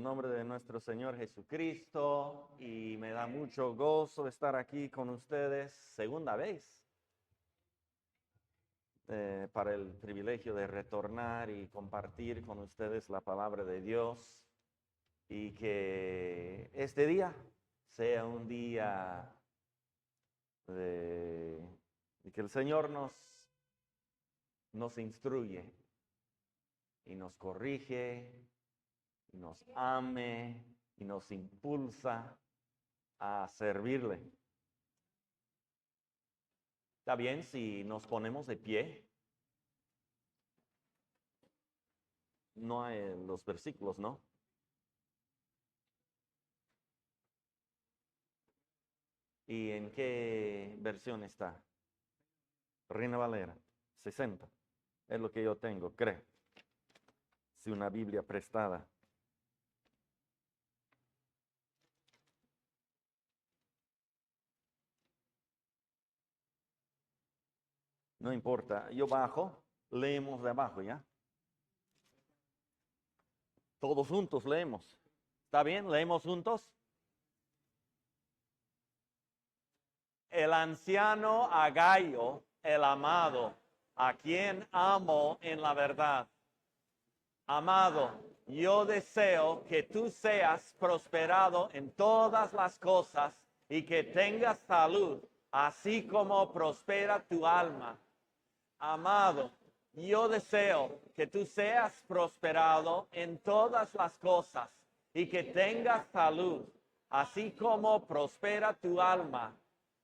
nombre de nuestro Señor Jesucristo, y me da mucho gozo estar aquí con ustedes segunda vez para el privilegio de retornar y compartir con ustedes la palabra de Dios, y que este día sea un día de que el Señor nos instruye y nos corrige, y nos ame y nos impulsa a servirle. ¿Está bien si nos ponemos de pie? No hay los versículos, ¿no? ¿Y en qué versión está? Reina Valera, 60. Es lo que yo tengo, creo. Si una Biblia prestada. No importa, yo bajo, leemos de abajo, ¿ya? Todos juntos leemos. ¿Está bien? ¿Leemos juntos? El anciano Agayo, el amado, a quien amo en la verdad. Amado, yo deseo que tú seas prosperado en todas las cosas y que tengas salud, así como prospera tu alma. Amado, yo deseo que tú seas prosperado en todas las cosas y que tengas salud, así como prospera tu alma.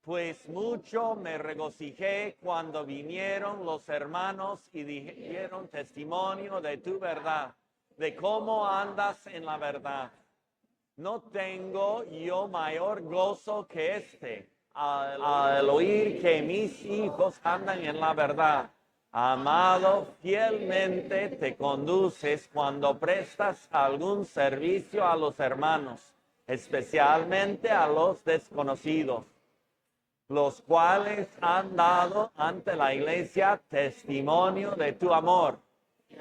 Pues mucho me regocijé cuando vinieron los hermanos y dieron testimonio de tu verdad, de cómo andas en la verdad. No tengo yo mayor gozo que este, al oír que mis hijos andan en la verdad. Amado, fielmente te conduces cuando prestas algún servicio a los hermanos, especialmente a los desconocidos, los cuales han dado ante la iglesia testimonio de tu amor,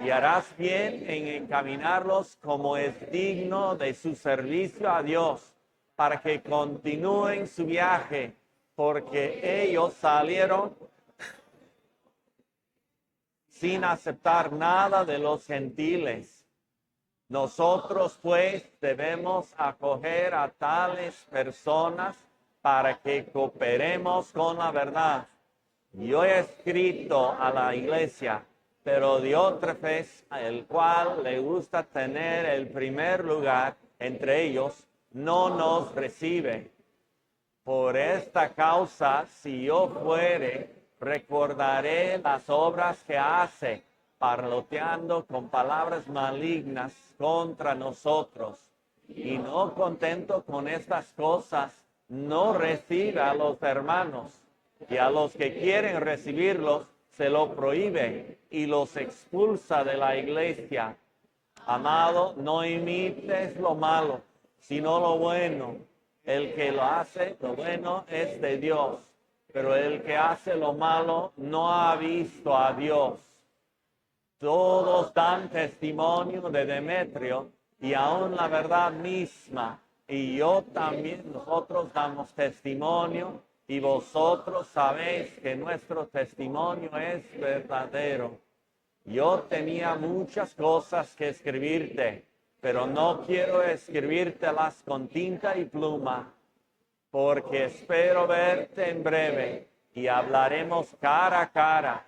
y harás bien en encaminarlos como es digno de su servicio a Dios, para que continúen su viaje, porque ellos salieron sin aceptar nada de los gentiles. Nosotros, pues, debemos acoger a tales personas para que cooperemos con la verdad. Yo he escrito a la iglesia, pero Diótrefes, el cual le gusta tener el primer lugar entre ellos, no nos recibe. Por esta causa, si yo fuere, recordaré las obras que hace, parloteando con palabras malignas contra nosotros. Y no contento con estas cosas, no recibe a los hermanos, y a los que quieren recibirlos se lo prohíbe y los expulsa de la iglesia. Amado, no imites lo malo, sino lo bueno. El que lo hace, lo bueno es de Dios, pero el que hace lo malo no ha visto a Dios. Todos dan testimonio de Demetrio y aún la verdad misma. Y yo también, nosotros damos testimonio y vosotros sabéis que nuestro testimonio es verdadero. Yo tenía muchas cosas que escribirte, pero no quiero escribírtelas con tinta y pluma, porque espero verte en breve y hablaremos cara a cara.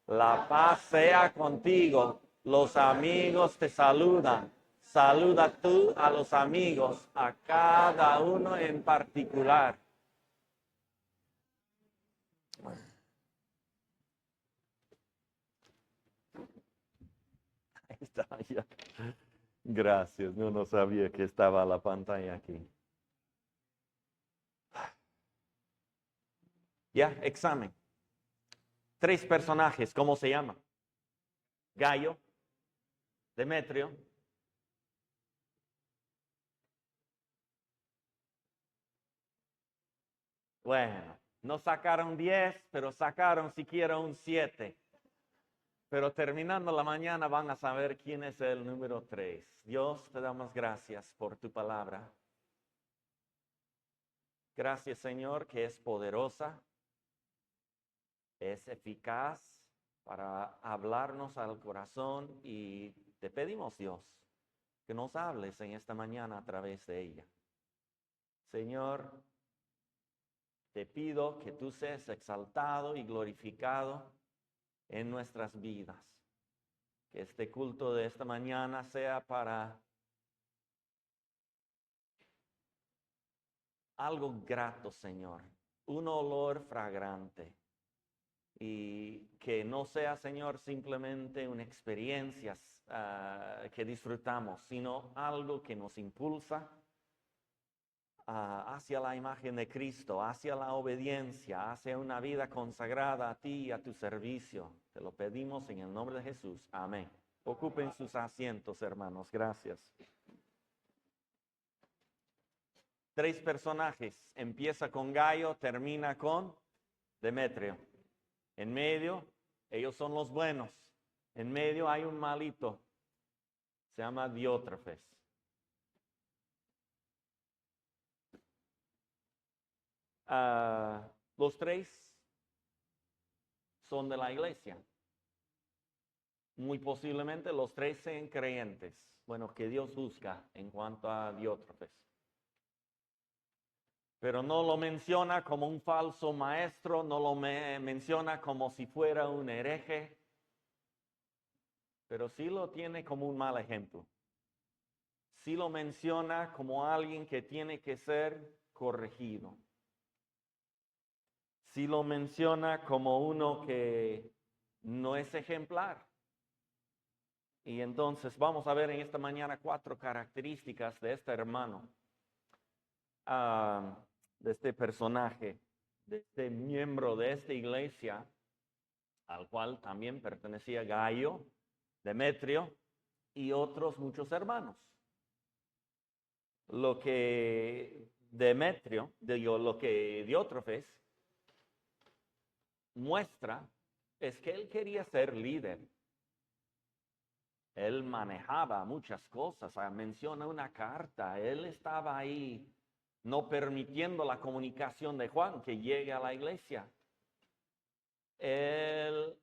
La paz sea contigo. Los amigos te saludan. Saluda tú a los amigos, a cada uno en particular. Ahí está, ya. Gracias, no sabía que estaba la pantalla aquí. Ya, examen. 3 personajes, ¿cómo se llaman? Gayo, Demetrio. Bueno, no sacaron 10, pero sacaron siquiera un 7. pero terminando la mañana van a saber quién es el número 3. Dios, te damos gracias por tu palabra. Gracias, Señor, que es poderosa, es eficaz para hablarnos al corazón y te pedimos, Dios, que nos hables en esta mañana a través de ella. Señor, te pido que tú seas exaltado y glorificado en nuestras vidas. Que este culto de esta mañana sea para algo grato, Señor, un olor fragante. Y que no sea, Señor, simplemente una experiencia que disfrutamos, sino algo que nos impulsa hacia la imagen de Cristo, hacia la obediencia, hacia una vida consagrada a ti y a tu servicio. Te lo pedimos en el nombre de Jesús. Amén. Ocupen sus asientos, hermanos. Gracias. 3 personajes. Empieza con Gayo, termina con Demetrio. En medio, ellos son los buenos. En medio hay un malito. Se llama Diótrefes. Los 3 son de la iglesia. Muy posiblemente los 3 sean creyentes. Bueno, que Dios busca en cuanto a Diótrefes. Pero no lo menciona como un falso maestro, no lo menciona como si fuera un hereje, pero sí lo tiene como un mal ejemplo. Sí lo menciona como alguien que tiene que ser corregido. Sí lo menciona como uno que no es ejemplar. Y entonces vamos a ver en esta mañana 4 características de este hermano, de este personaje, de este miembro de esta iglesia, al cual también pertenecía Gayo, Demetrio y otros muchos hermanos. Lo que Diótrefes muestra es que él quería ser líder. Él manejaba muchas cosas, menciona una carta, él estaba ahí no permitiendo la comunicación de Juan que llegue a la iglesia. Él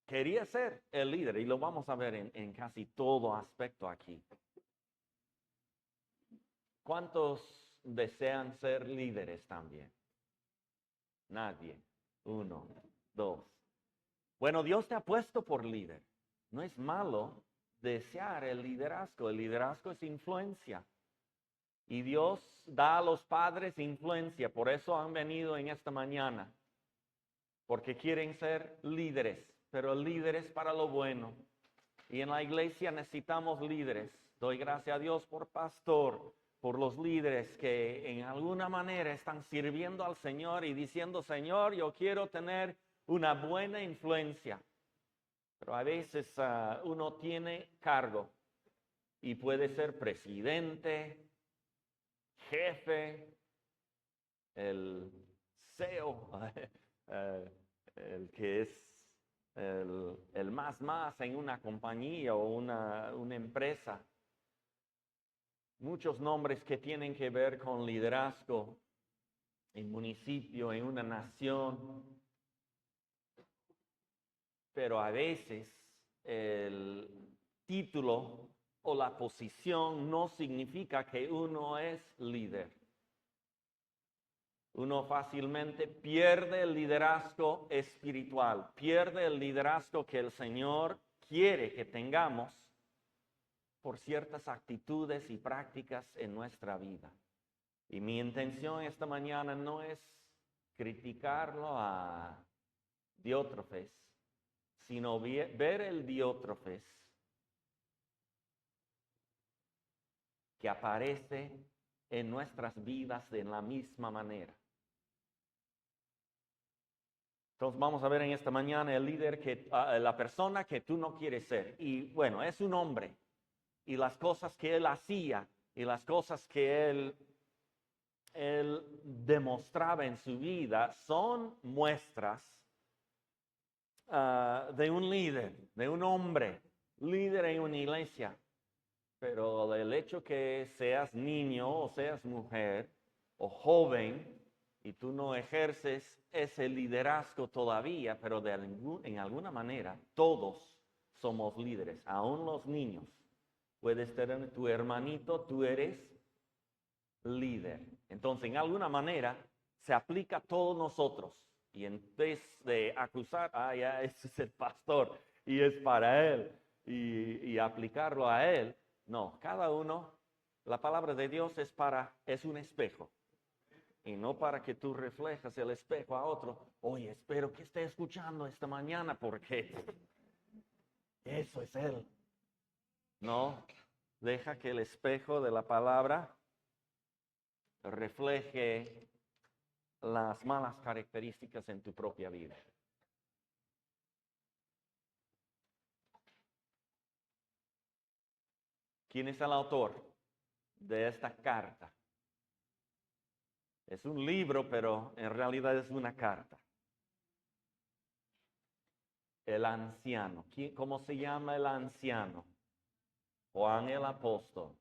quería ser el líder y lo vamos a ver en casi todo aspecto aquí. ¿Cuántos desean ser líderes también? Nadie. 1, 2. Bueno, Dios te ha puesto por líder. No es malo desear el liderazgo. El liderazgo es influencia. Y Dios da a los padres influencia. Por eso han venido en esta mañana. Porque quieren ser líderes. Pero líderes para lo bueno. Y en la iglesia necesitamos líderes. Doy gracias a Dios por pastor, por los líderes que en alguna manera están sirviendo al Señor y diciendo, Señor, yo quiero tener una buena influencia. Pero a veces uno tiene cargo y puede ser presidente, jefe, el CEO, el que es el más en una compañía o una empresa. Muchos nombres que tienen que ver con liderazgo en municipio, en una nación. Pero a veces el título o la posición no significa que uno es líder. Uno fácilmente pierde el liderazgo espiritual, pierde el liderazgo que el Señor quiere que tengamos por ciertas actitudes y prácticas en nuestra vida. Y mi intención esta mañana no es criticarlo a Diótrefes, sino ver el Diótrefes que aparece en nuestras vidas de la misma manera. Entonces vamos a ver en esta mañana el líder la persona que tú no quieres ser. Y bueno, es un hombre. Y las cosas que él hacía y las cosas que él demostraba en su vida son muestras de un líder, de un hombre, líder en una iglesia. Pero el hecho que seas niño o seas mujer o joven y tú no ejerces ese liderazgo todavía, pero en alguna manera todos somos líderes, aún los niños. Puedes tener tu hermanito, tú eres líder. Entonces, en alguna manera se aplica a todos nosotros. Y en vez de acusar, ya ese es el pastor y es para él, y aplicarlo a él, no, cada uno, la palabra de Dios es un espejo. Y no para que tú reflejas el espejo a otro. Oye, espero que esté escuchando esta mañana porque eso es él. No, deja que el espejo de la palabra refleje las malas características en tu propia vida. ¿Quién es el autor de esta carta? Es un libro, pero en realidad es una carta. El anciano. ¿Cómo se llama el anciano? Juan el apóstol.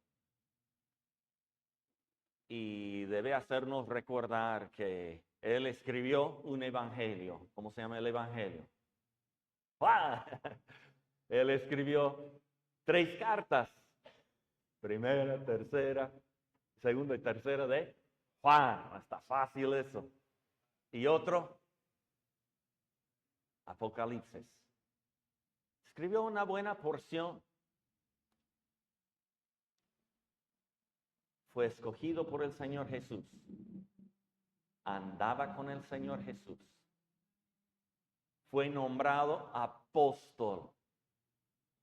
Y debe hacernos recordar que él escribió un evangelio. ¿Cómo se llama el evangelio? ¡Ah! Él escribió 3 cartas. Primera, tercera, segunda y tercera de Juan. No está fácil eso. Y otro, Apocalipsis. Escribió una buena porción. Fue escogido por el Señor Jesús. Andaba con el Señor Jesús. Fue nombrado apóstol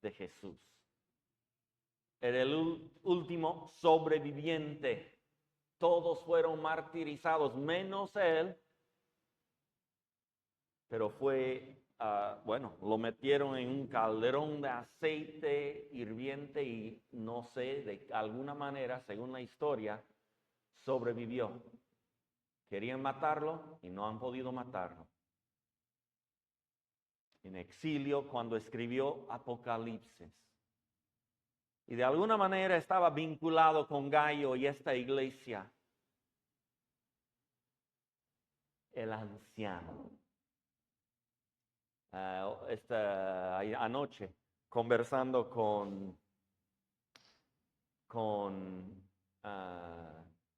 de Jesús. Era el último sobreviviente. Todos fueron martirizados, menos él. Pero lo metieron en un calderón de aceite hirviente y no sé, de alguna manera, según la historia, sobrevivió. Querían matarlo y no han podido matarlo. En exilio cuando escribió Apocalipsis. Y de alguna manera estaba vinculado con Gallo y esta iglesia. El anciano. Anoche, conversando con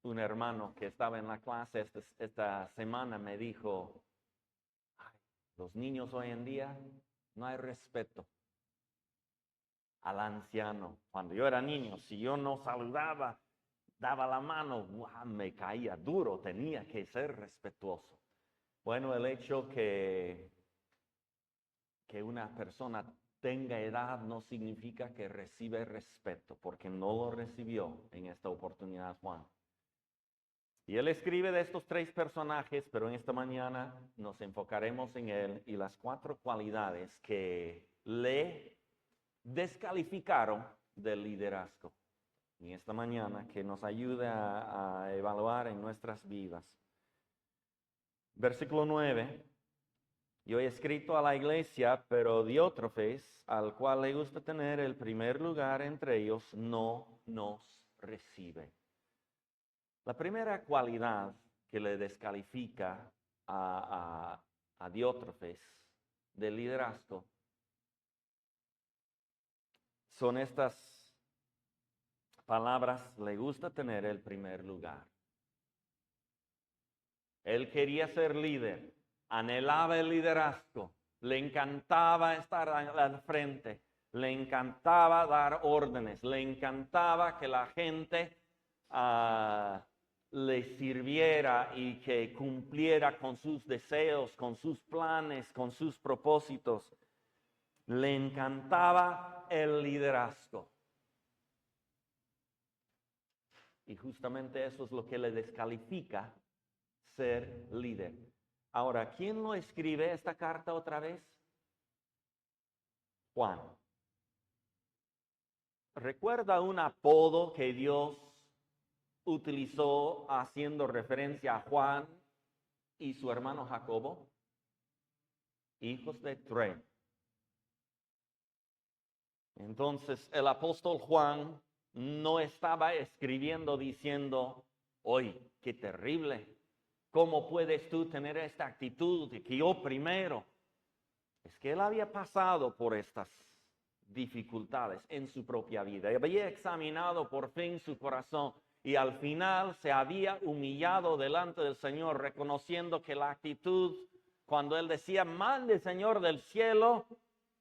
un hermano que estaba en la clase esta semana, me dijo, los niños hoy en día no hay respeto al anciano. Cuando yo era niño, si yo no saludaba, daba la mano, me caía duro, tenía que ser respetuoso. Bueno, el hecho que una persona tenga edad no significa que recibe respeto, porque no lo recibió en esta oportunidad Juan. Y él escribe de estos 3 personajes, pero en esta mañana nos enfocaremos en él y las 4 cualidades que le descalificaron del liderazgo. En esta mañana que nos ayude a evaluar en nuestras vidas. Versículo 9. Yo he escrito a la iglesia, pero Diótrefes, al cual le gusta tener el primer lugar entre ellos, no nos recibe. La primera cualidad que le descalifica a Diótrefes del liderazgo son estas palabras: le gusta tener el primer lugar. Él quería ser líder, anhelaba el liderazgo, le encantaba estar al frente, le encantaba dar órdenes, le encantaba que la gente le sirviera y que cumpliera con sus deseos, con sus planes, con sus propósitos. Le encantaba el liderazgo. Y justamente eso es lo que le descalifica ser líder. Ahora, ¿quién lo escribe esta carta otra vez? Juan. ¿Recuerda un apodo que Dios utilizó haciendo referencia a Juan y su hermano Jacobo? hijos de trueno. Entonces el apóstol Juan no estaba escribiendo diciendo, oye, qué terrible, ¿cómo puedes tú tener esta actitud de que yo primero? Es que él había pasado por estas dificultades en su propia vida. Había examinado por fin su corazón y al final se había humillado delante del Señor, reconociendo que la actitud, cuando él decía, mande Señor del cielo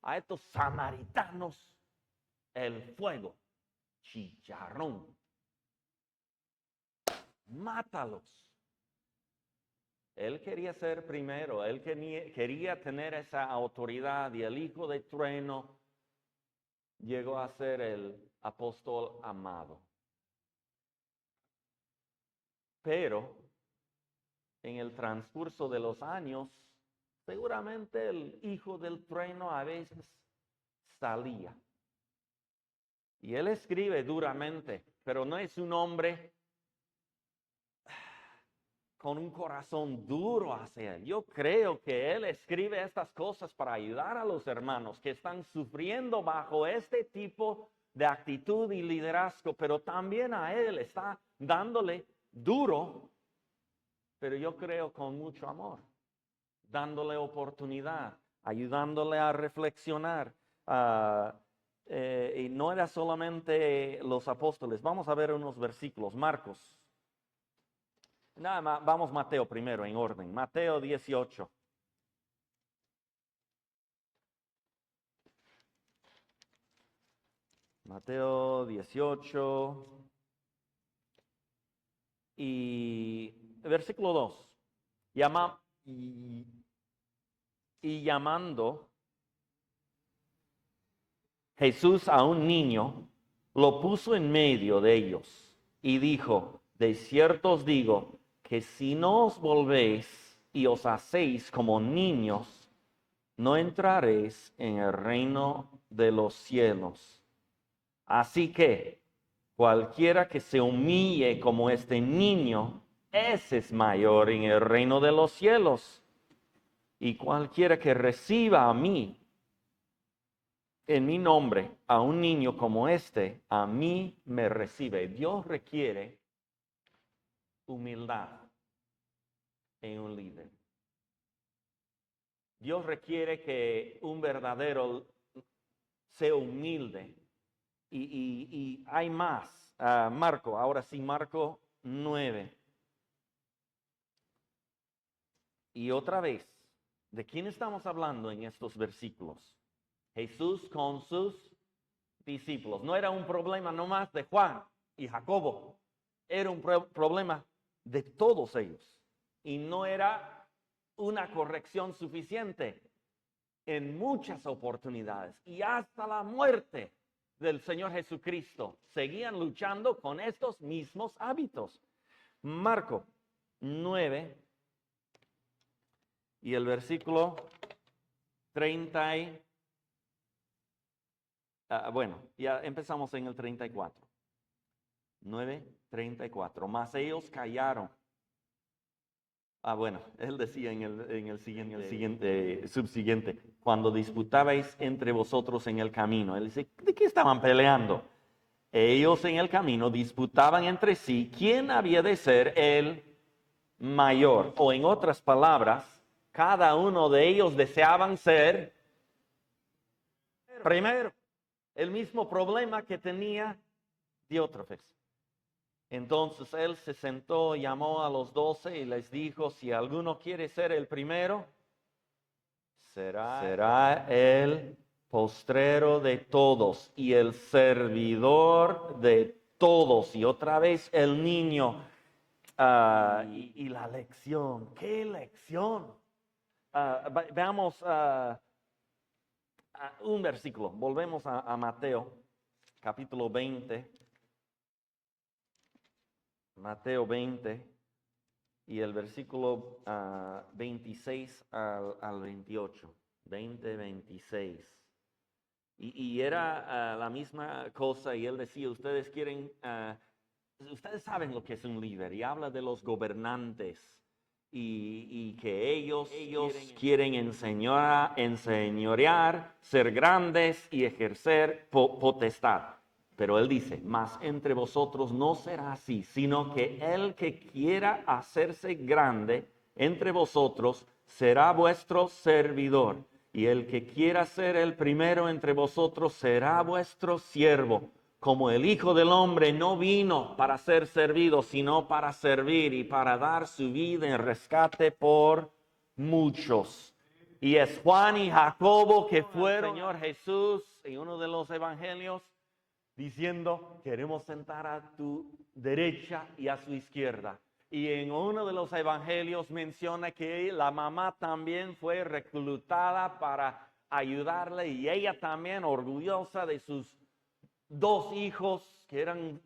a estos samaritanos el fuego, chicharrón, mátalos. Él quería ser primero, él quería tener esa autoridad y el hijo de trueno llegó a ser el apóstol amado. Pero en el transcurso de los años, seguramente el hijo del trueno a veces salía. Y él escribe duramente, pero no es un hombre con un corazón duro hacia él. Yo creo que él escribe estas cosas para ayudar a los hermanos que están sufriendo bajo este tipo de actitud y liderazgo, pero también a él está dándole duro, pero yo creo con mucho amor, dándole oportunidad, ayudándole a reflexionar. Y no era solamente los apóstoles. Vamos a ver unos versículos. Marcos. Nada más, vamos Mateo primero en orden. Mateo 18. Mateo 18 y versículo 2. Y llamando Jesús a un niño, lo puso en medio de ellos y dijo, de cierto os digo que si no os volvéis y os hacéis como niños, no entraréis en el reino de los cielos. Así que cualquiera que se humille como este niño, ese es mayor en el reino de los cielos. Y cualquiera que reciba a mí, en mi nombre, a un niño como este, a mí me recibe. Dios requiere humildad en un líder. Dios requiere que un verdadero sea humilde. Y hay más. Marco, ahora sí, Marco 9. Y otra vez, ¿de quién estamos hablando en estos versículos? Jesús con sus discípulos. No era un problema nomás de Juan y Jacobo. Era un problema de todos ellos. Y no era una corrección suficiente en muchas oportunidades. Y hasta la muerte del Señor Jesucristo seguían luchando con estos mismos hábitos. Marco 9 y el versículo 30. Bueno, ya empezamos en el 34. 9:34. Mas ellos callaron. Bueno, él decía en el siguiente, subsiguiente, cuando disputabais entre vosotros en el camino. Él dice, ¿de qué estaban peleando? Ellos en el camino disputaban entre sí quién había de ser el mayor. O en otras palabras, cada uno de ellos deseaban ser primero. El mismo problema que tenía Diótrefes. Entonces él se sentó, llamó a los 12 y les dijo, si alguno quiere ser el primero, será el postrero de todos y el servidor de todos. Y otra vez el niño y la lección. ¿Qué lección? Veamos un versículo. Volvemos a Mateo, capítulo 20. Mateo 20 y el versículo 26 al 28. 20, 26. Y era la misma cosa y él decía, ustedes quieren, ustedes saben lo que es un líder y habla de los gobernantes. y que ellos quieren enseñorear, ser grandes y ejercer potestad. Pero él dice, mas entre vosotros no será así, sino que el que quiera hacerse grande entre vosotros será vuestro servidor. Y el que quiera ser el primero entre vosotros será vuestro siervo. Como el Hijo del Hombre no vino para ser servido, sino para servir y para dar su vida en rescate por muchos. Y es Juan y Jacobo que fueron al Señor Jesús en uno de los evangelios diciendo, queremos sentar a tu derecha y a su izquierda. Y en uno de los evangelios menciona que la mamá también fue reclutada para ayudarle y ella también orgullosa de sus 2 hijos que eran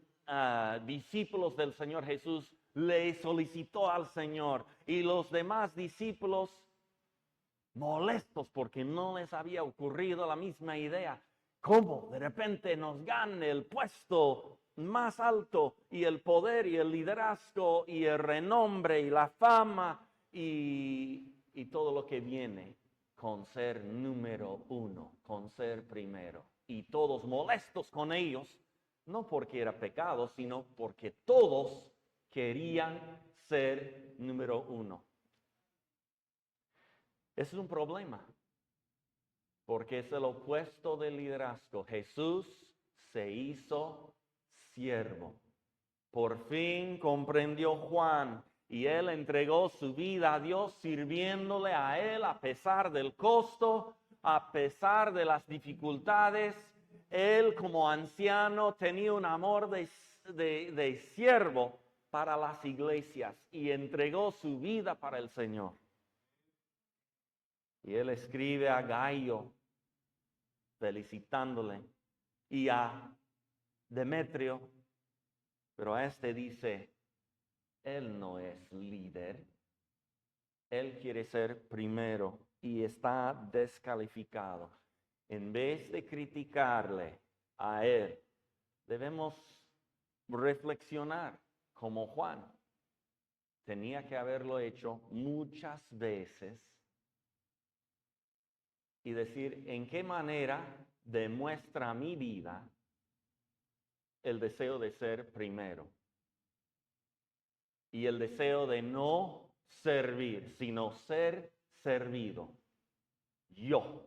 discípulos del Señor Jesús, le solicitó al Señor. Y los demás discípulos, molestos porque no les había ocurrido la misma idea. ¿Cómo de repente nos gane el puesto más alto y el poder y el liderazgo y el renombre y la fama y todo lo que viene con ser número 1, con ser primero? Y todos molestos con ellos, no porque era pecado, sino porque todos querían ser número 1. Es un problema, porque es el opuesto del liderazgo. Jesús se hizo siervo. Por fin comprendió Juan y él entregó su vida a Dios sirviéndole a él a pesar del costo, a pesar de las dificultades. Él como anciano tenía un amor de siervo para las iglesias y entregó su vida para el Señor. Y él escribe a Gayo felicitándole y a Demetrio, pero a este dice, él no es líder, él quiere ser primero y está descalificado. En vez de criticarle a él, debemos reflexionar como Juan. Tenía que haberlo hecho muchas veces y decir, ¿en qué manera demuestra mi vida el deseo de ser primero? Y el deseo de no servir, sino ser servido. Yo.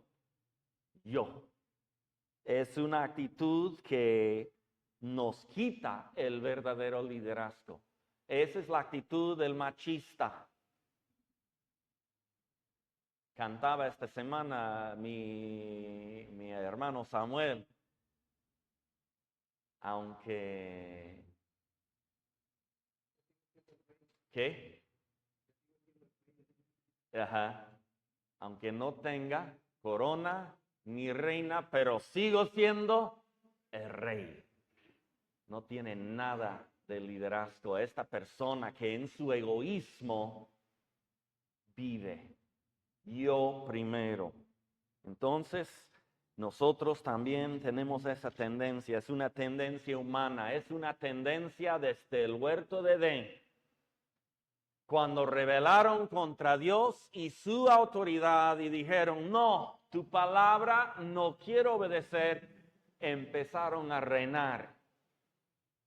Es una actitud que nos quita el verdadero liderazgo. Esa es la actitud del machista. Cantaba esta semana mi hermano Samuel, aunque... ¿Qué? Ajá. Aunque no tenga corona ni reina, pero sigo siendo el rey. No tiene nada de liderazgo. Esta persona que en su egoísmo vive. Yo primero. Entonces, nosotros también tenemos esa tendencia. Es una tendencia humana. Es una tendencia desde el huerto de Edén. Cuando rebelaron contra Dios y su autoridad y dijeron, no, tu palabra no quiero obedecer, empezaron a reinar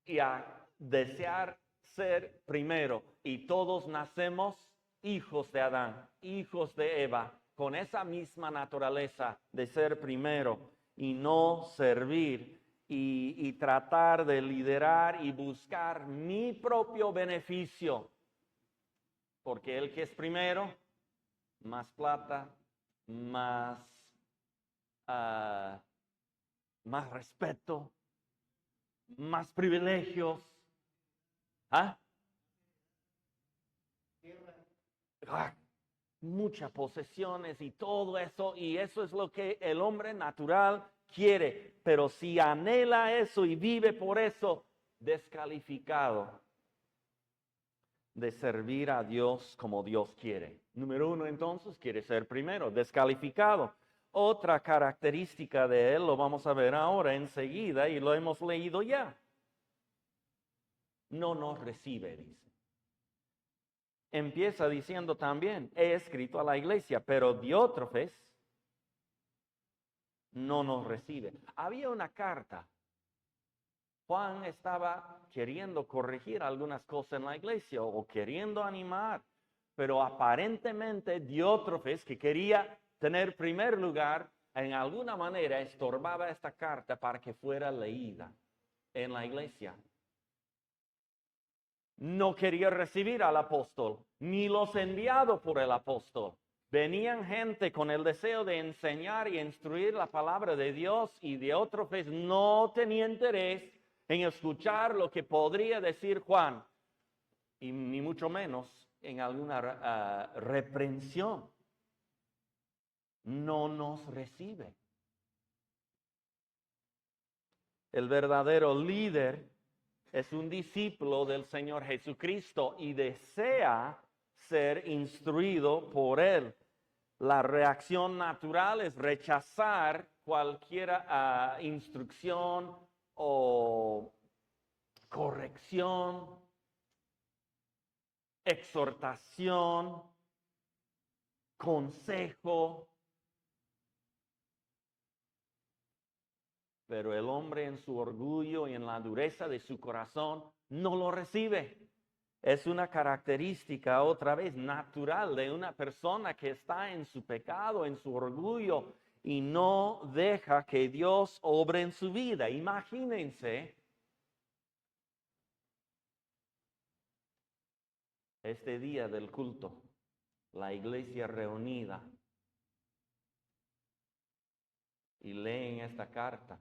y a desear ser primero. Y todos nacemos hijos de Adán, hijos de Eva, con esa misma naturaleza de ser primero y no servir y tratar de liderar y buscar mi propio beneficio. Porque el que es primero, más plata, más respeto, más privilegios. Muchas posesiones y todo eso, y eso es lo que el hombre natural quiere. Pero si anhela eso y vive por eso, descalificado de servir a Dios como Dios quiere. Número 1, entonces, quiere ser primero, descalificado. Otra característica de él, lo vamos a ver ahora enseguida y lo hemos leído ya. No nos recibe, dice. empieza diciendo también, he escrito a la iglesia, pero Diótrefes no nos recibe. Había una carta. Juan estaba queriendo corregir algunas cosas en la iglesia o queriendo animar, pero aparentemente Diótrefes, que quería tener primer lugar, en alguna manera estorbaba esta carta para que fuera leída en la iglesia. No quería recibir al apóstol, ni los enviados por el apóstol. Venían gente con el deseo de enseñar y instruir la palabra de Dios, y Diótrefes no tenía interés en escuchar lo que podría decir Juan, y ni mucho menos en alguna reprensión. No nos recibe. El verdadero líder es un discípulo del Señor Jesucristo y desea ser instruido por Él. La reacción natural es rechazar cualquier instrucción o corrección, exhortación, consejo. Pero el hombre en su orgullo y en la dureza de su corazón no lo recibe. Es una característica otra vez natural de una persona que está en su pecado, en su orgullo y no deja que Dios obre en su vida. Imagínense este día del culto, la iglesia reunida y leen esta carta.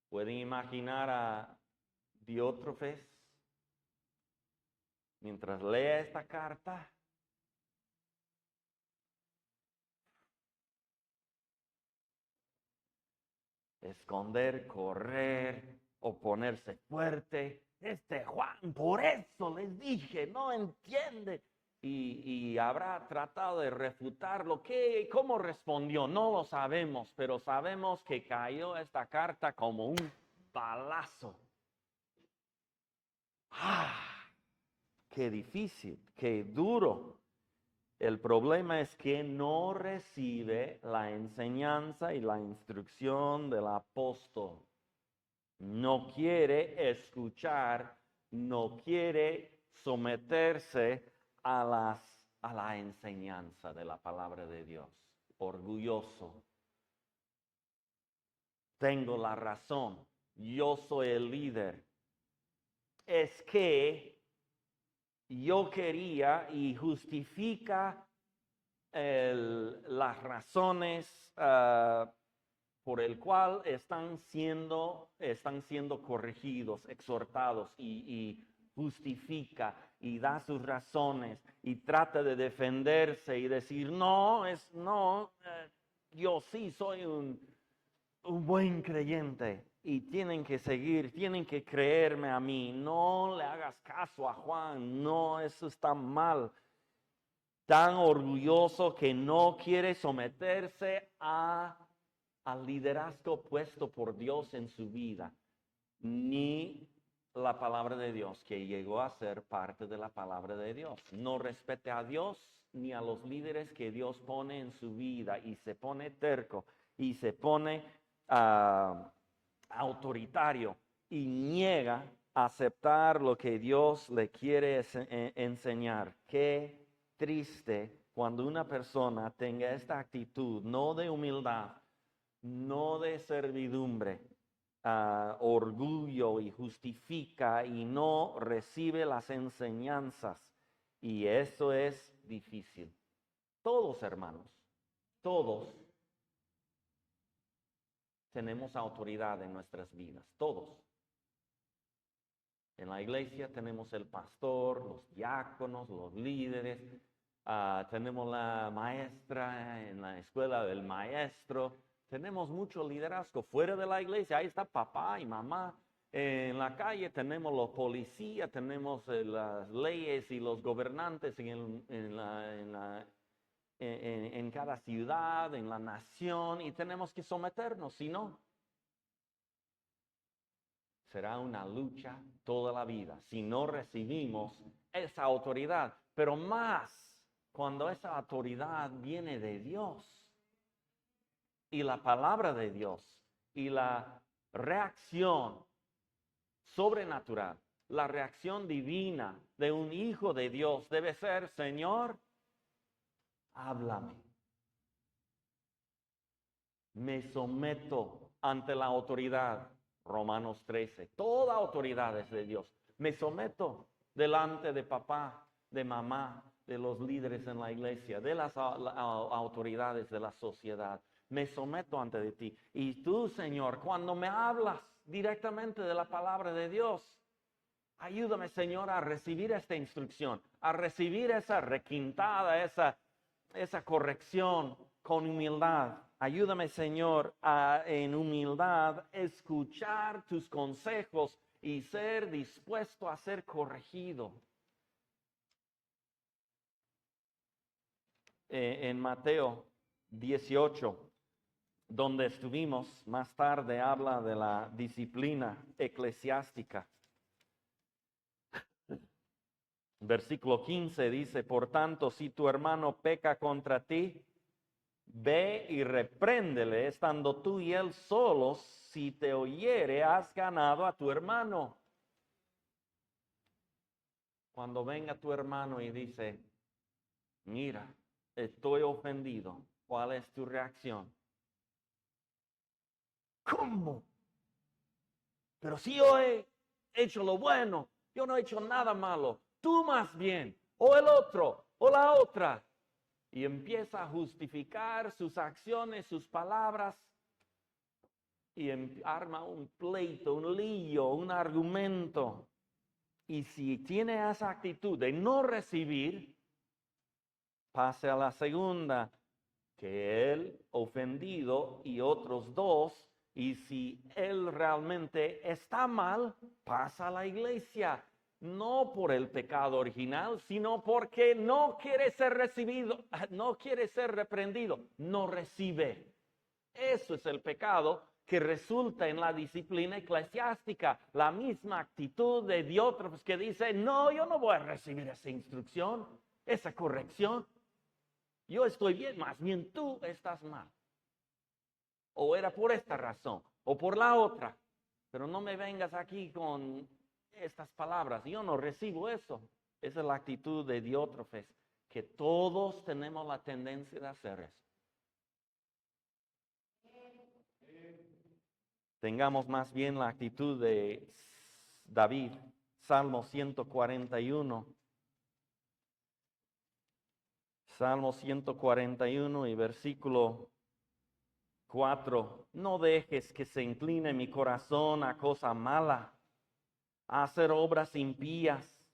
¿Pueden imaginar a Diótrefes mientras lea esta carta? Esconder, correr o ponerse fuerte. Juan, por eso les dije, no entiende. Y habrá tratado de refutarlo. ¿Cómo respondió? No lo sabemos, pero sabemos que cayó esta carta como un balazo. ¡Ah! ¡Qué difícil! ¡Qué duro! El problema es que no recibe la enseñanza y la instrucción del apóstol. No quiere escuchar, no quiere someterse a la enseñanza de la palabra de Dios. Orgulloso. Tengo la razón. Yo soy el líder. Es que yo quería y justifica las razones por el cual están siendo corregidos, exhortados y justifica y da sus razones y trata de defenderse y decir, yo sí soy un buen creyente y tienen que seguir, tienen que creerme a mí, no le hagas caso a Juan, no, eso está mal. Tan orgulloso que no quiere someterse al liderazgo puesto por Dios en su vida, ni la palabra de Dios, que llegó a ser parte de la palabra de Dios. No respete a Dios ni a los líderes que Dios pone en su vida y se pone terco y se pone autoritario y niega aceptar lo que Dios le quiere enseñar. Qué triste cuando una persona tenga esta actitud, no de humildad, no de servidumbre, orgullo y justifica y no recibe las enseñanzas. Y eso es difícil. Todos, hermanos, todos tenemos autoridad en nuestras vidas, todos. En la iglesia tenemos el pastor, los diáconos, los líderes, tenemos la maestra en la escuela del maestro, tenemos mucho liderazgo. Fuera de la iglesia, ahí está papá y mamá. En la calle tenemos los policías, tenemos las leyes y los gobernantes en cada ciudad, en la nación, y tenemos que someternos, si no, será una lucha toda la vida si no recibimos esa autoridad. Pero más cuando esa autoridad viene de Dios y la palabra de Dios y la reacción sobrenatural, la reacción divina de un hijo de Dios debe ser: Señor, háblame. Me someto ante la autoridad. Romanos 13. Toda autoridad es de Dios. Me someto delante de papá, de mamá, de los líderes en la iglesia, de las autoridades de la sociedad. Me someto ante de ti. Y tú, Señor, cuando me hablas directamente de la palabra de Dios, ayúdame, Señor, a recibir esta instrucción, a recibir esa requintada, esa corrección con humildad. Ayúdame, Señor, a en humildad escuchar tus consejos y ser dispuesto a ser corregido. En Mateo 18, donde estuvimos, más tarde habla de la disciplina eclesiástica. Versículo 15 dice: por tanto, si tu hermano peca contra ti, ve y repréndele, estando tú y él solos. Si te oyere, has ganado a tu hermano. Cuando venga tu hermano y dice: mira, estoy ofendido, ¿cuál es tu reacción? ¿Cómo? Pero si yo he hecho lo bueno, yo no he hecho nada malo, tú más bien, o el otro, o la otra. Y empieza a justificar sus acciones, sus palabras, y arma un pleito, un lío, un argumento. Y si tiene esa actitud de no recibir, pase a la segunda, que él ofendido y otros dos. Y si él realmente está mal, pasa a la iglesia. No por el pecado original, sino porque no quiere ser recibido, no quiere ser reprendido, no recibe. Eso es el pecado que resulta en la disciplina eclesiástica. La misma actitud de Diótrefes que dice: no, yo no voy a recibir esa instrucción, esa corrección. Yo estoy bien, más bien tú estás mal. O era por esta razón, o por la otra. Pero no me vengas aquí con estas palabras. Yo no recibo eso. Esa es la actitud de Diótrefes, que todos tenemos la tendencia de hacer eso. Tengamos más bien la actitud de David, Salmo 141. Salmo 141 y versículo 4. No dejes que se incline mi corazón a cosa mala, a hacer obras impías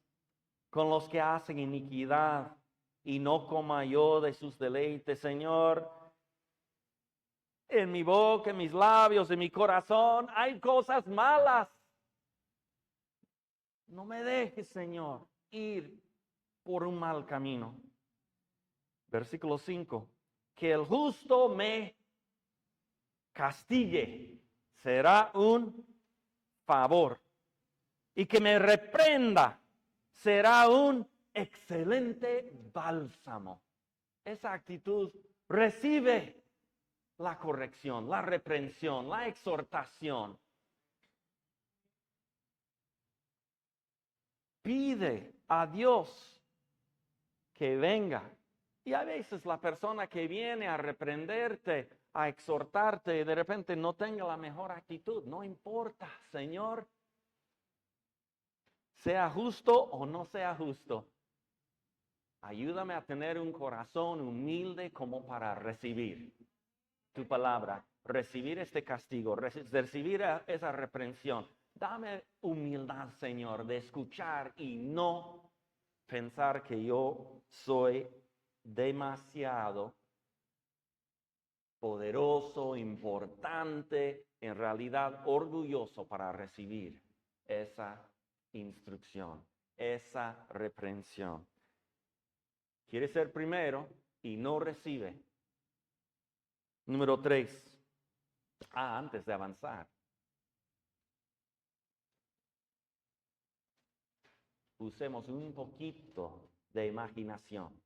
con los que hacen iniquidad, y no coma yo de sus deleites. Señor, en mi boca, en mis labios, en mi corazón hay cosas malas. No me dejes, Señor, ir por un mal camino. Versículo 5. Que el justo me castigue será un favor, y que me reprenda será un excelente bálsamo. Esa actitud recibe la corrección, la reprensión, la exhortación. Pide a Dios que venga. Y a veces la persona que viene a reprenderte, a exhortarte, de repente no tenga la mejor actitud. No importa, Señor, sea justo o no sea justo. Ayúdame a tener un corazón humilde como para recibir tu palabra, recibir este castigo, recibir esa reprensión. Dame humildad, Señor, de escuchar y no pensar que yo soy demasiado poderoso, importante, en realidad orgulloso para recibir esa instrucción, esa reprensión. Quiere ser primero y no recibe. Número 3. Antes de avanzar. usemos un poquito de imaginación.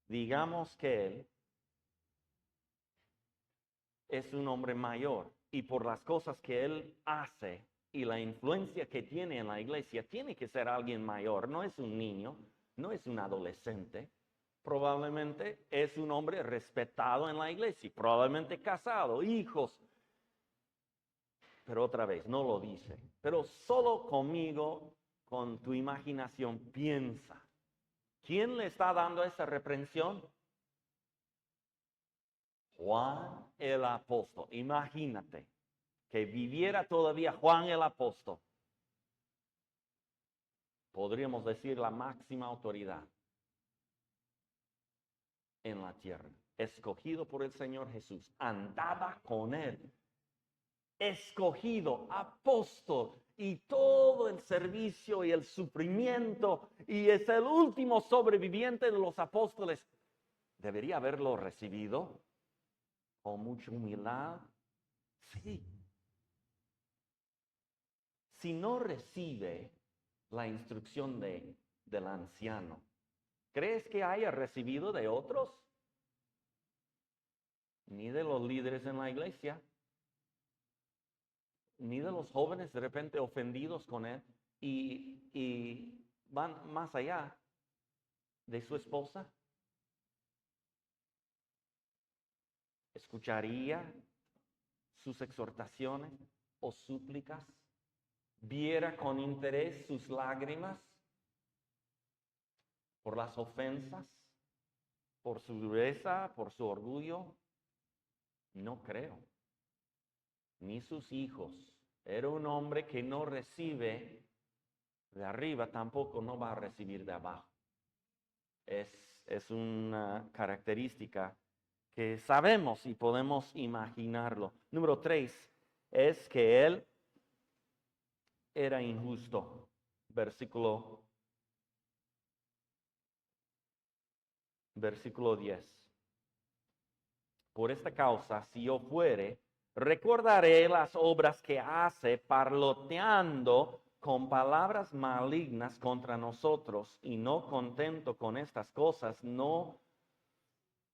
Digamos que él es un hombre mayor y por las cosas que él hace y la influencia que tiene en la iglesia, tiene que ser alguien mayor, no es un niño, no es un adolescente. Probablemente es un hombre respetado en la iglesia, probablemente casado, hijos. Pero otra vez, no lo dice. Pero solo conmigo, con tu imaginación, piensa. ¿Quién le está dando esa reprensión? Juan el apóstol. Imagínate que viviera todavía Juan el apóstol. Podríamos decir la máxima autoridad en la tierra. Escogido por el Señor Jesús. Andaba con él. Escogido, apóstol, y todo el servicio y el sufrimiento, y es el último sobreviviente de los apóstoles. ¿Debería haberlo recibido con mucha humildad? Sí. Si no recibe la instrucción del anciano, ¿crees que haya recibido de otros? Ni de los líderes en la iglesia, ni de los jóvenes de repente ofendidos con él y van más allá de su esposa. ¿Escucharía sus exhortaciones o súplicas? ¿Viera con interés sus lágrimas por las ofensas, por su dureza, por su orgullo? No creo. Ni sus hijos. Era un hombre que no recibe de arriba, tampoco no va a recibir de abajo. Es una característica que sabemos y podemos imaginarlo. Número 3 es que él era injusto. Versículo 10. Por esta causa, si yo fuere, recordaré las obras que hace parloteando con palabras malignas contra nosotros, y no contento con estas cosas, no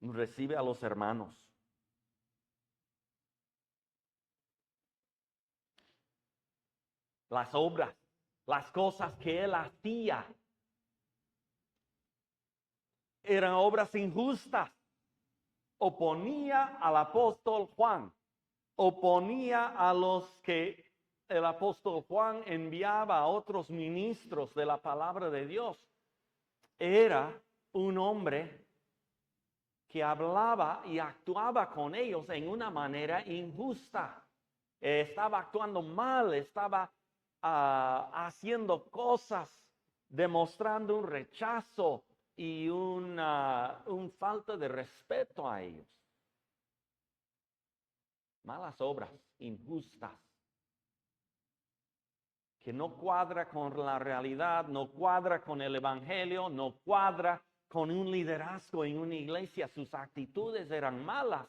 recibe a los hermanos. Las obras, las cosas que él hacía, eran obras injustas. Oponía al apóstol Juan, oponía a los que el apóstol Juan enviaba a otros ministros de la palabra de Dios. Era un hombre que hablaba y actuaba con ellos en una manera injusta. Estaba actuando mal, estaba haciendo cosas, demostrando un rechazo y una falta de respeto a ellos. Malas obras, injustas, que no cuadra con la realidad, no cuadra con el evangelio, no cuadra con un liderazgo en una iglesia. Sus actitudes eran malas,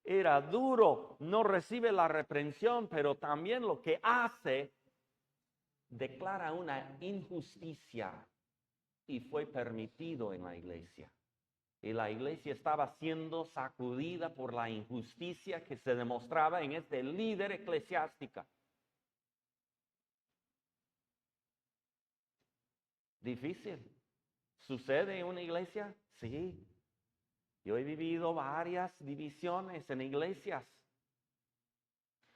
era duro, no recibe la reprensión, pero también lo que hace declara una injusticia y fue permitido en la iglesia. Y la iglesia estaba siendo sacudida por la injusticia que se demostraba en este líder eclesiástico. Difícil. ¿Sucede en una iglesia? Sí. Yo he vivido varias divisiones en iglesias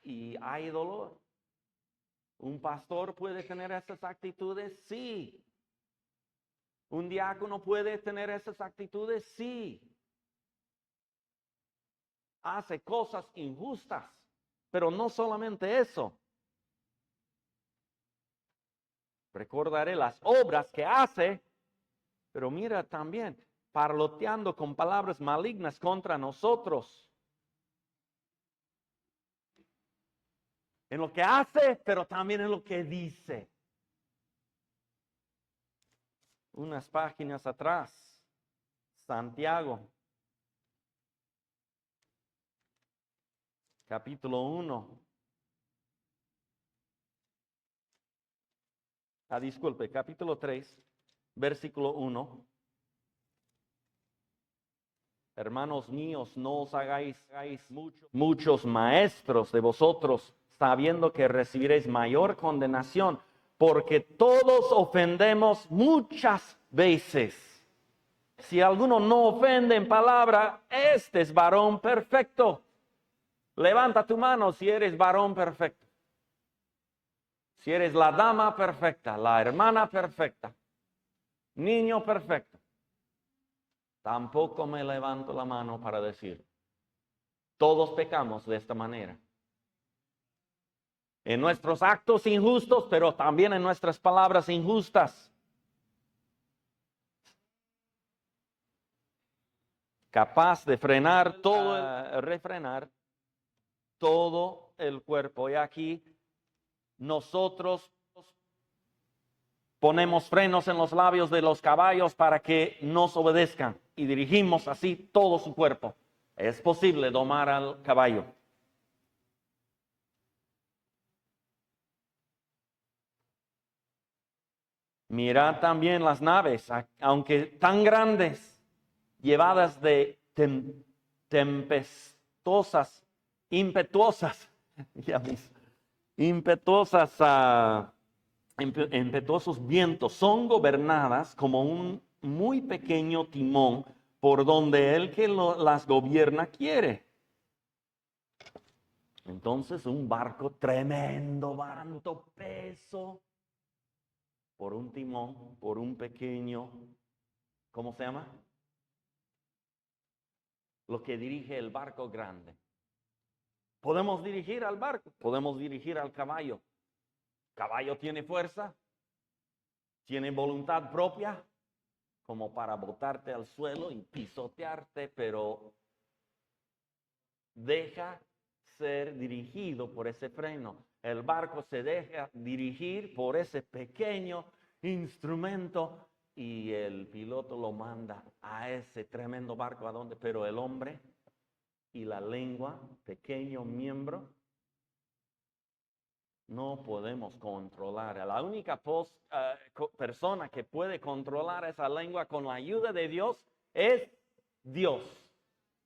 y hay dolor. ¿Un pastor puede tener esas actitudes? Sí. ¿Un diácono puede tener esas actitudes? Sí. Hace cosas injustas, pero no solamente eso. Recordaré las obras que hace, pero mira también, parloteando con palabras malignas contra nosotros. En lo que hace, pero también en lo que dice. Unas páginas atrás, Santiago, capítulo 1. disculpe, capítulo 3, versículo 1. Hermanos míos, no os hagáis muchos maestros de vosotros, sabiendo que recibiréis mayor condenación, porque todos ofendemos muchas veces. Si alguno no ofende en palabra, este es varón perfecto. Levanta tu mano si eres varón perfecto. Si eres la dama perfecta, la hermana perfecta, niño perfecto. Tampoco me levanto la mano para decir, todos pecamos de esta manera. En nuestros actos injustos, pero también en nuestras palabras injustas. Capaz de refrenar todo el cuerpo. Y aquí nosotros ponemos frenos en los labios de los caballos para que nos obedezcan y dirigimos así todo su cuerpo. Es posible domar al caballo. Mirad también las naves, aunque tan grandes, llevadas de tempestuosas, impetuosas impetuosos vientos, son gobernadas como un muy pequeño timón por donde el que las gobierna quiere. Entonces un barco tremendo, tanto peso, por un timón, por un pequeño, ¿cómo se llama? Lo que dirige el barco grande. Podemos dirigir al barco, podemos dirigir al caballo. Caballo tiene fuerza, tiene voluntad propia, como para botarte al suelo y pisotearte, pero deja ser dirigido por ese freno. El barco se deja dirigir por ese pequeño instrumento y el piloto lo manda a ese tremendo barco a donde, pero el hombre y la lengua, pequeño miembro, no podemos controlar. La única persona que puede controlar esa lengua con la ayuda de Dios es Dios.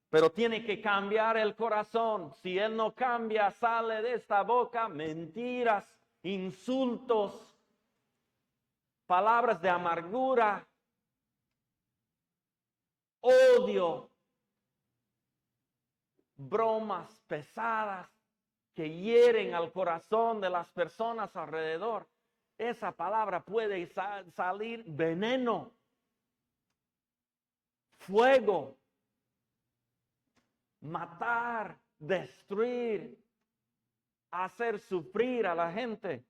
Pero tiene que cambiar el corazón. Si Él no cambia, sale de esta boca mentiras, insultos, palabras de amargura, odio, bromas pesadas que hieren al corazón de las personas alrededor. Esa palabra puede salir veneno, fuego, matar, destruir, hacer sufrir a la gente.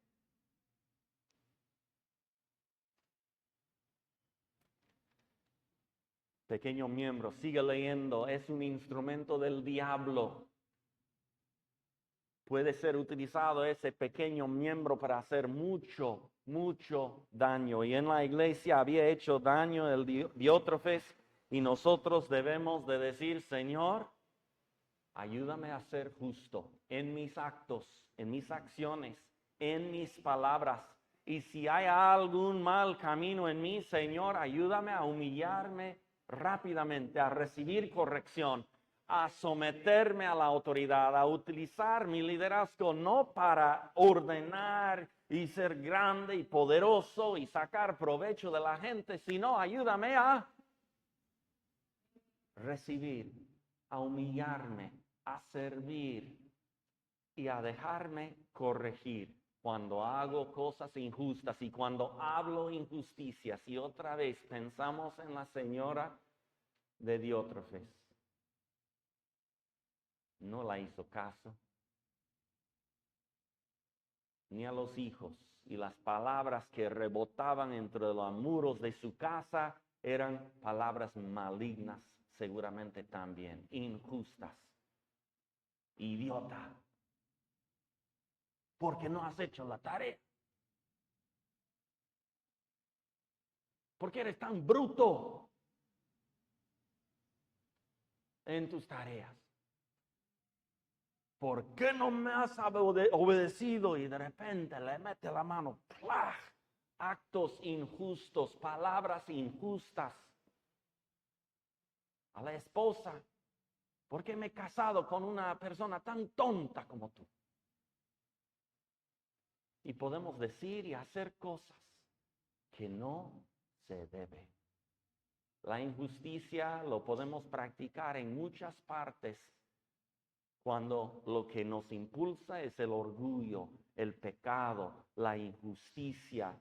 Pequeño miembro, sigue leyendo, es un instrumento del diablo. Puede ser utilizado ese pequeño miembro para hacer mucho, mucho daño. Y en la iglesia había hecho daño el Diótrefes y nosotros debemos de decir, Señor, ayúdame a ser justo en mis actos, en mis acciones, en mis palabras. Y si hay algún mal camino en mí, Señor, ayúdame a humillarme rápidamente, a recibir corrección, a someterme a la autoridad, a utilizar mi liderazgo no para ordenar y ser grande y poderoso y sacar provecho de la gente, sino ayúdame a recibir, a humillarme, a servir y a dejarme corregir cuando hago cosas injustas y cuando hablo injusticias. Y otra vez pensamos en la señora de Diótrefes. No la hizo caso, ni a los hijos. Y las palabras que rebotaban entre los muros de su casa eran palabras malignas, seguramente también, injustas. Idiota, porque no has hecho la tarea. ¿Por qué eres tan bruto en tus tareas? ¿Por qué no me has obedecido? Y de repente le mete la mano, ¡plá! actos injustos, palabras injustas. A la esposa, ¿por qué me he casado con una persona tan tonta como tú? Y podemos decir y hacer cosas que no se debe. La injusticia lo podemos practicar en muchas partes cuando lo que nos impulsa es el orgullo, el pecado, la injusticia.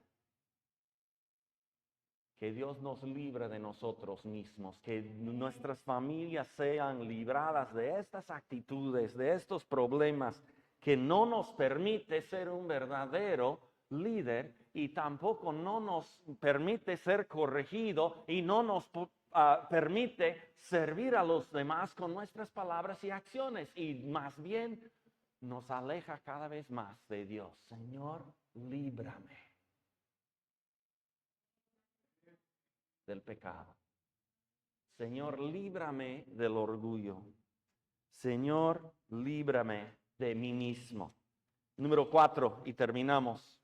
Que Dios nos libre de nosotros mismos, que nuestras familias sean libradas de estas actitudes, de estos problemas que no nos permite ser un verdadero líder y tampoco no nos permite ser corregido y no nos permite servir a los demás con nuestras palabras y acciones, y más bien nos aleja cada vez más de Dios. Señor, líbrame del pecado. Señor, líbrame del orgullo. Señor, líbrame de mí mismo. Número 4, y terminamos.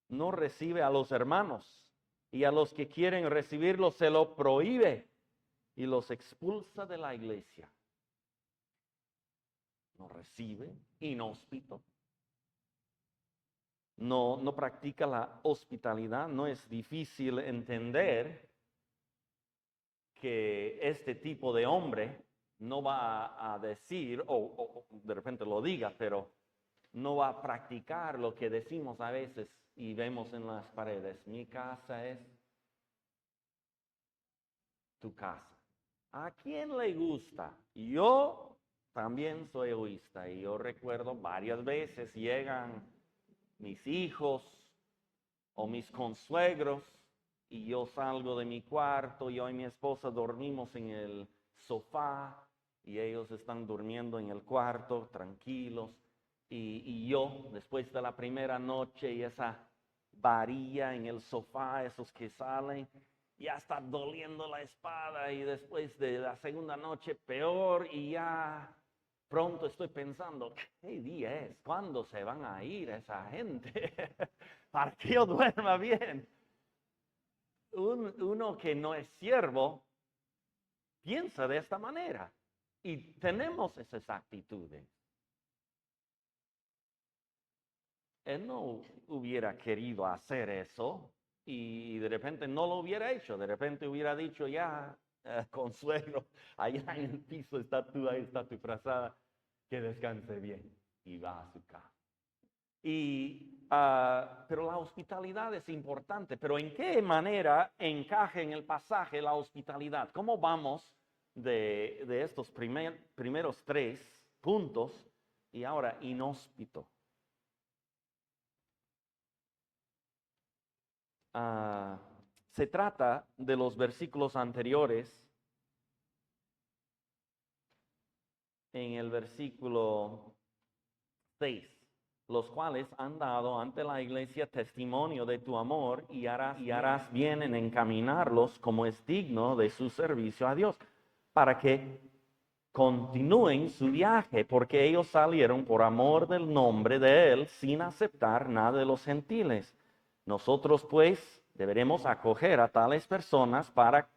No recibe a los hermanos, y a los que quieren recibirlos se lo prohíbe y los expulsa de la iglesia. No recibe, inhóspito. No practica la hospitalidad. No es difícil entender que este tipo de hombre no va a decir, o de repente lo diga, pero no va a practicar lo que decimos a veces y vemos en las paredes. Mi casa es tu casa. ¿A quién le gusta? Yo también soy egoísta y yo recuerdo varias veces llegan mis hijos o mis consuegros y yo salgo de mi cuarto, yo y mi esposa dormimos en el sofá y ellos están durmiendo en el cuarto tranquilos, y yo después de la primera noche y esa varilla en el sofá, esos que salen, ya está doliendo la espada, y después de la segunda noche peor, y ya pronto estoy pensando, ¿qué día es? ¿Cuándo se van a ir esa gente? Para que yo duerma bien. Uno que no es siervo piensa de esta manera y tenemos esas actitudes. Él no hubiera querido hacer eso y de repente no lo hubiera hecho. De repente hubiera dicho, ya, consuelo, allá en el piso está tú, ahí está tu frazada, que descanse bien, y va a su casa. Pero la hospitalidad es importante. Pero ¿en qué manera encaja en el pasaje la hospitalidad? ¿Cómo vamos de estos primeros 3 puntos y ahora inhóspito? Se trata de los versículos anteriores. En el versículo 6, los cuales han dado ante la iglesia testimonio de tu amor, y harás bien en encaminarlos como es digno de su servicio a Dios, para que continúen su viaje, porque ellos salieron por amor del nombre de Él sin aceptar nada de los gentiles. Nosotros pues deberemos acoger a tales personas para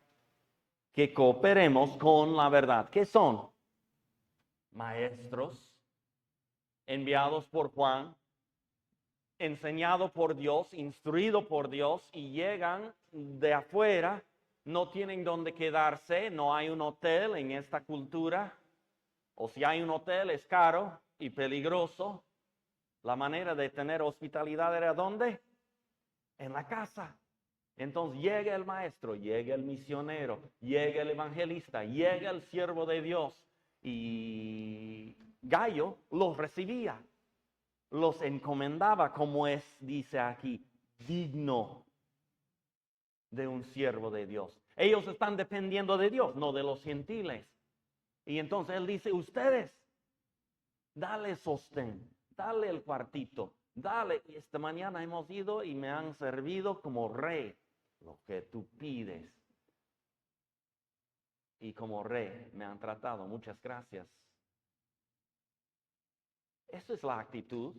que cooperemos con la verdad. ¿Qué son? Maestros enviados por Juan, enseñado por Dios, instruido por Dios, y llegan de afuera, no tienen dónde quedarse, no hay un hotel en esta cultura, o si hay un hotel es caro y peligroso. La manera de tener hospitalidad era ¿dónde? En la casa. Entonces llega el maestro, llega el misionero, llega el evangelista, llega el siervo de Dios, y Gallo los recibía, los encomendaba como es, dice aquí, digno de un siervo de Dios. Ellos están dependiendo de Dios, no de los gentiles. Y entonces él dice, ustedes, dale sostén, dale el cuartito, dale. Y esta mañana hemos ido y me han servido como rey lo que tú pides. Y como rey me han tratado, muchas gracias. Esa es la actitud.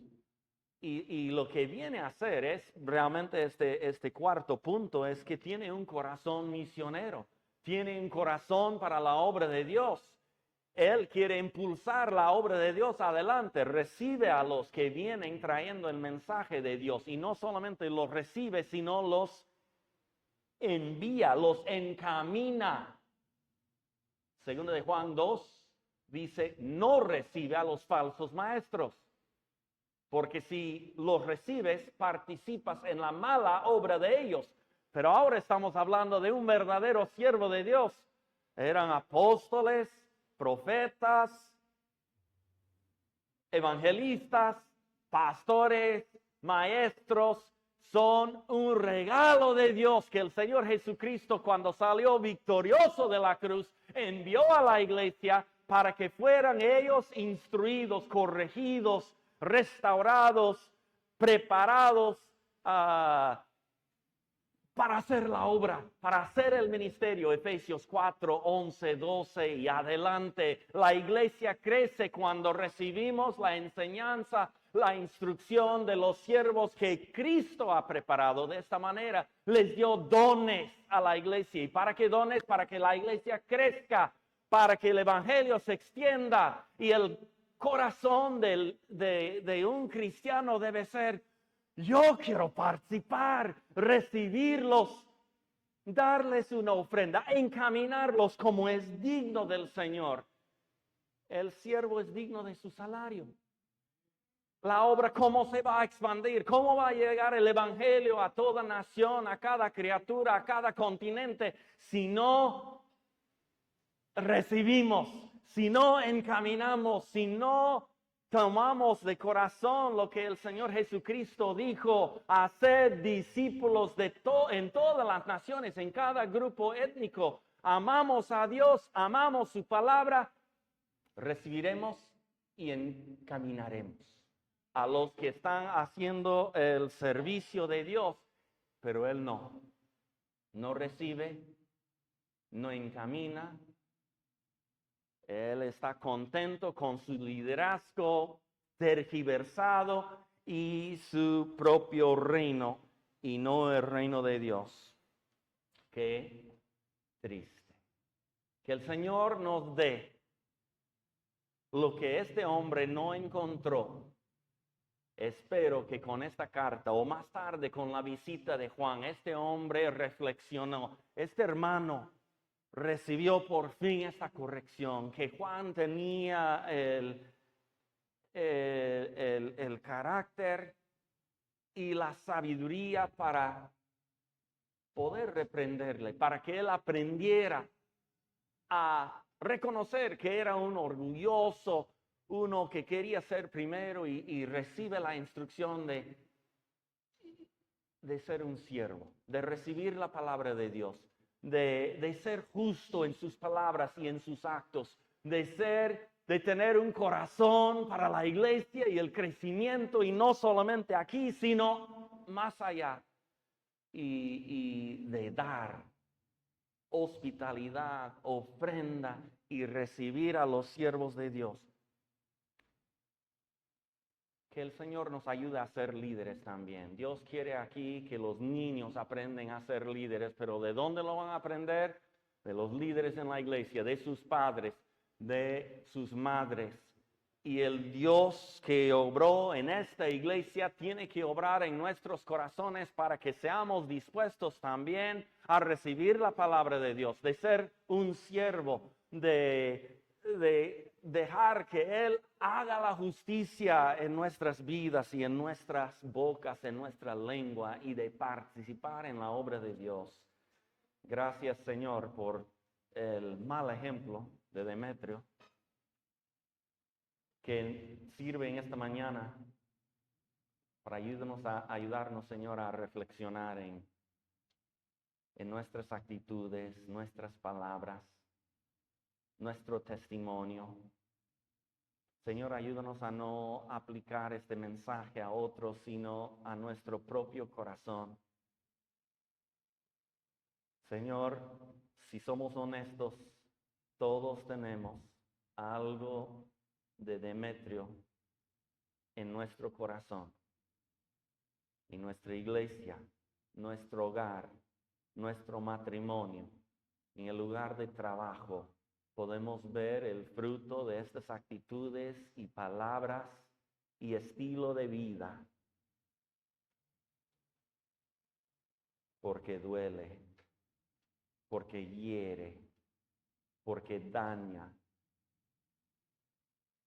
Y lo que viene a hacer es realmente este cuarto punto, es que tiene un corazón misionero, tiene un corazón para la obra de Dios. Él quiere impulsar la obra de Dios adelante, recibe a los que vienen trayendo el mensaje de Dios y no solamente los recibe, sino los envía, los encamina. Segundo de Juan 2 dice, no recibe a los falsos maestros. Porque si los recibes, participas en la mala obra de ellos. Pero ahora estamos hablando de un verdadero siervo de Dios. Eran apóstoles, profetas, evangelistas, pastores, maestros. Son un regalo de Dios que el Señor Jesucristo, cuando salió victorioso de la cruz, envió a la iglesia para que fueran ellos instruidos, corregidos, restaurados, preparados para hacer la obra, para hacer el ministerio. Efesios 4, 11, 12 y adelante. La iglesia crece cuando recibimos la enseñanza, la instrucción de los siervos que Cristo ha preparado. De esta manera les dio dones a la iglesia. ¿Y para qué dones? Para que la iglesia crezca, para que el evangelio se extienda. Y el corazón de un cristiano debe ser: yo quiero participar, recibirlos, darles una ofrenda, encaminarlos como es digno del Señor. El siervo es digno de su salario. La obra, ¿cómo se va a expandir? ¿Cómo va a llegar el evangelio a toda nación, a cada criatura, a cada continente, si no recibimos, si no encaminamos, si no tomamos de corazón lo que el Señor Jesucristo dijo: hacer discípulos en todas las naciones, en cada grupo étnico? Amamos a Dios, amamos su palabra, recibiremos y encaminaremos a los que están haciendo el servicio de Dios. Pero Él no recibe, no encamina. Él está contento con su liderazgo tergiversado y su propio reino, y no el reino de Dios. Qué triste. Que el Señor nos dé lo que este hombre no encontró. Espero que con esta carta, o más tarde con la visita de Juan, este hombre reflexionó, este hermano recibió por fin esta corrección, que Juan tenía el carácter y la sabiduría para poder reprenderle, para que él aprendiera a reconocer que era un orgulloso, uno que quería ser primero, y recibe la instrucción de ser un siervo, de recibir la palabra de Dios, de ser justo en sus palabras y en sus actos, de tener un corazón para la iglesia y el crecimiento, y no solamente aquí, sino más allá, y de dar hospitalidad, ofrenda y recibir a los siervos de Dios. Que el Señor nos ayude a ser líderes también. Dios quiere aquí que los niños aprenden a ser líderes, pero ¿de dónde lo van a aprender? De los líderes en la iglesia, de sus padres, de sus madres. Y el Dios que obró en esta iglesia tiene que obrar en nuestros corazones para que seamos dispuestos también a recibir la palabra de Dios, de ser un siervo, de dejar que Él haga la justicia en nuestras vidas y en nuestras bocas, en nuestra lengua, y de participar en la obra de Dios. Gracias, Señor, por el mal ejemplo de Demetrio, que sirve en esta mañana para ayudarnos, Señor, a reflexionar en nuestras actitudes, nuestras palabras, nuestro testimonio. Señor, ayúdanos a no aplicar este mensaje a otros, sino a nuestro propio corazón. Señor, si somos honestos, todos tenemos algo de Demetrio en nuestro corazón. Y nuestra iglesia, nuestro hogar, nuestro matrimonio, en el lugar de trabajo, podemos ver el fruto de estas actitudes y palabras y estilo de vida. Porque duele, porque hiere, porque daña.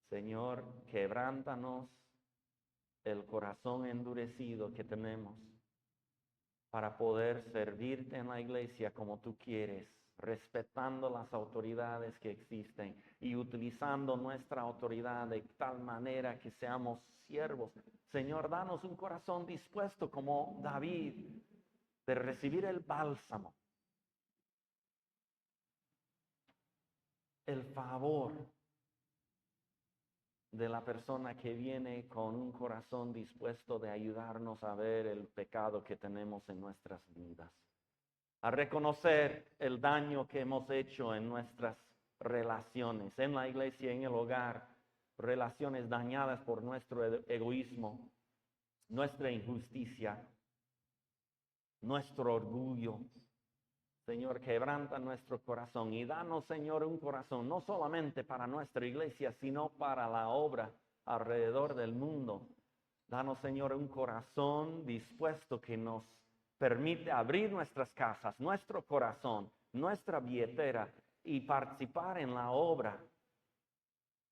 Señor, quebrántanos el corazón endurecido que tenemos para poder servirte en la iglesia como tú quieres, respetando las autoridades que existen y utilizando nuestra autoridad de tal manera que seamos siervos. Señor, danos un corazón dispuesto como David de recibir el bálsamo, el favor de la persona que viene con un corazón dispuesto de ayudarnos a ver el pecado que tenemos en nuestras vidas, a reconocer el daño que hemos hecho en nuestras relaciones, en la iglesia, en el hogar, relaciones dañadas por nuestro egoísmo, nuestra injusticia, nuestro orgullo. Señor, quebranta nuestro corazón y danos, Señor, un corazón no solamente para nuestra iglesia, sino para la obra alrededor del mundo. Danos, Señor, un corazón dispuesto que nos permite abrir nuestras casas, nuestro corazón, nuestra billetera y participar en la obra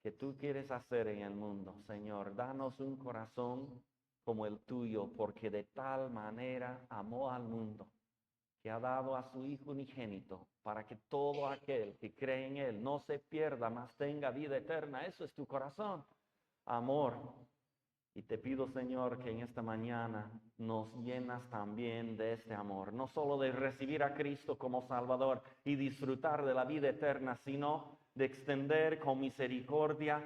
que tú quieres hacer en el mundo. Señor, danos un corazón como el tuyo, porque de tal manera amó al mundo, que ha dado a su Hijo unigénito, para que todo aquel que cree en Él no se pierda, mas tenga vida eterna. Eso es tu corazón, amor. Y te pido, Señor, que en esta mañana nos llenas también de este amor, no solo de recibir a Cristo como Salvador y disfrutar de la vida eterna, sino de extender con misericordia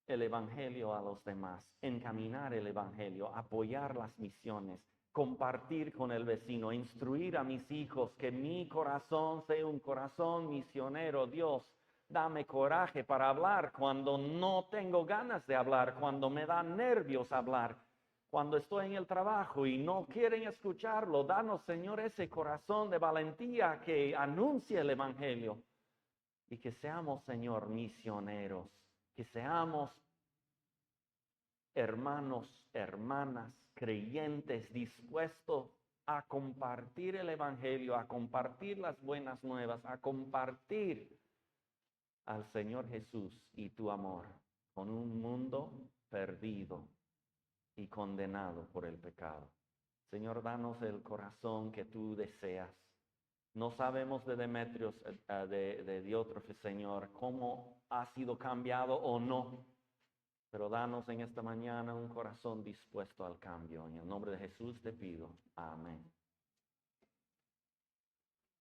el Evangelio a los demás, encaminar el Evangelio, apoyar las misiones, compartir con el vecino, instruir a mis hijos, que mi corazón sea un corazón misionero. Dios, dame coraje para hablar cuando no tengo ganas de hablar, cuando me dan nervios hablar, cuando estoy en el trabajo y no quieren escucharlo. Danos, Señor, ese corazón de valentía que anuncie el Evangelio y que seamos, Señor, misioneros, que seamos hermanos, hermanas, creyentes, dispuestos a compartir el Evangelio, a compartir las buenas nuevas, a compartir al Señor Jesús y tu amor con un mundo perdido y condenado por el pecado. Señor, danos el corazón que tú deseas. No sabemos de Demetrios, de Diótrefes, Señor, cómo ha sido cambiado o no, pero danos en esta mañana un corazón dispuesto al cambio. En el nombre de Jesús te pido. Amén.